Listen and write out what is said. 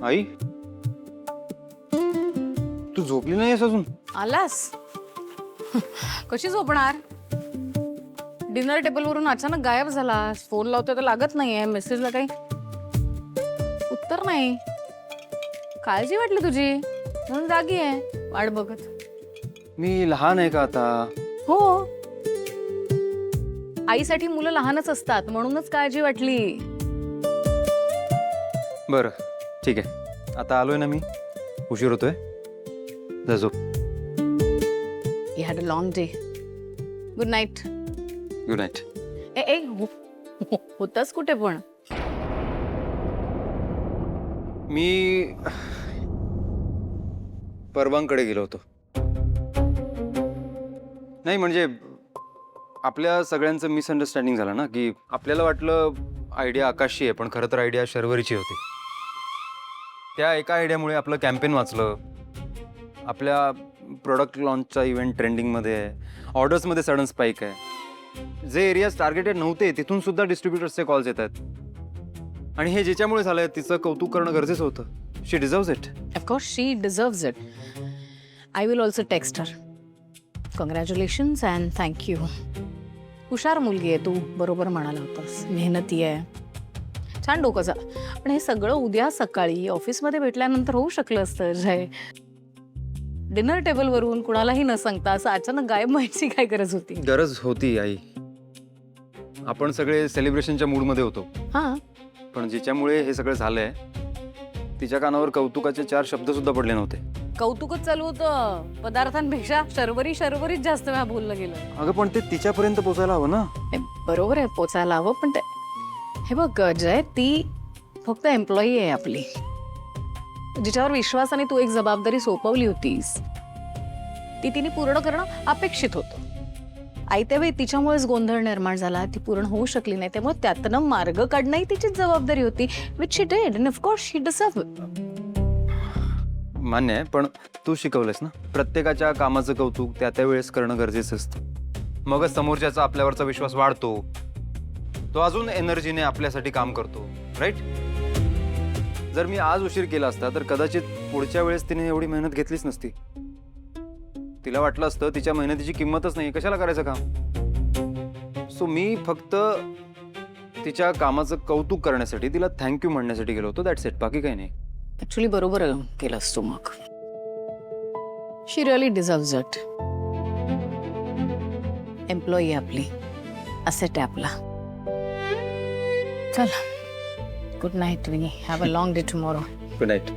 आई तू झोपली नाहीस अजून? आलास? कशी झोपणार? डिनर टेबल वरून अचानक गायब झालास. फोन लावतोय तर लागत नाहीये. मेसेजला काही उत्तर नाही. काळजी वाटली तुझी म्हणून जागी आहे वाट बघत. मी लहान आहे का आता? हो, आईसाठी मुलं लहानच असतात म्हणूनच काळजी वाटली. बरं ठीक आहे, आता आलोय ना मी. उशीर होतोय, जा झोप. You had a long day. Good night. Good night. ए होतास कुठे पण? मी परबांकडे गेलो होतो. नाही म्हणजे आपल्या सगळ्यांचं मिसअंडरस्टँडिंग झालं ना, की आपल्याला वाटलं आयडिया आकाशची आहे, पण खरं तर आयडिया शर्वरीची होती. त्या एका आयडियामुळे आपलं कॅम्पेन वाचलं. आपल्या प्रोडक्ट लॉन्चचा इव्हेंट ट्रेंडिंगमध्ये आहे. ऑर्डर्समध्ये सडन स्पाईक आहे. जे एरियाज टार्गेटेड नव्हते तिथून सुद्धा डिस्ट्रीब्युटर्सचे कॉल्स येत आहेत. आणि हे ज्याच्यामुळे झालंय तिचं कौतुक करणं गरजेचं होतं. She deserves it. Of course she deserves it. I will also text her. Congratulations and thank you. हुशार मुलगी आहे तू, बरोबर म्हणाला होतास. मेहनती आहे, छान डोकंचा. पण हे सगळं उद्या सकाळी ऑफिसमध्ये भेटल्यानंतर होऊ शकलं असतं. जय, डिनर टेबलवरून कुणालाही न सांगता असं अचानक गायब व्हायची काय गरज होती? गरज होती आई. आपण सगळे सेलिब्रेशनच्या मूडमध्ये होतो. हां, पण जिच्यामुळे हे सगळं झालंय तिच्या कानावर कौतुकाचे 4 शब्द सुद्धा पडले नव्हते. कौतुकच चालू होतं. पदार्थांपेक्षा शर्वरीच जास्त वेळा बोललं गेलं. अगं पण ते तिच्यापर्यंत पोचायला हवं ना. बरोबर आहे, पोचायला हवं. पण ते हे बघ जय, ती फक्त एम्प्लॉई आहे आपली, जिच्यावर विश्वासाने तू एक जबाबदारी सोपवली होतीस ती तिने पूर्ण करणं अपेक्षित होतं. आयत्या वेळी तिच्यामुळेच गोंधळ निर्माण झाला. ती पूर्ण होऊ शकली नाही, त्यामुळे त्यातनं मार्ग काढणंही तिचीच जबाबदारी होती. Which she did and of course she deserved. मान्य आहे, पण तू शिकवलंस ना, प्रत्येकाच्या कामाचं कौतुक त्या वेळेस करणं गरजेचं असतं. मगच समोरच्याचा आपल्यावरचा विश्वास वाढतो. तो अजून एनर्जीने आपल्यासाठी काम करतो, राईट? जर मी आज उशीर केला असता तर कदाचित पुढच्या वेळेस तिने एवढी मेहनत घेतलीच नसती. तिला वाटलं असतं तिच्या मेहनतीची किंमतच नाही, कशाला करायचं काम. सो मी फक्त तिच्या कामाचं कौतुक करण्यासाठी, तिला थँक्यू म्हणण्यासाठी गेलो होतो. दॅट्स इट, बाकी काही नाही. ऍक्च्युली बरोबर केलंस तू. मग शी रिअली डिझर्व्स इट. एम्प्लॉई आपली, असेट आहे आपला. चल, good night. We have a long day tomorrow. Good night.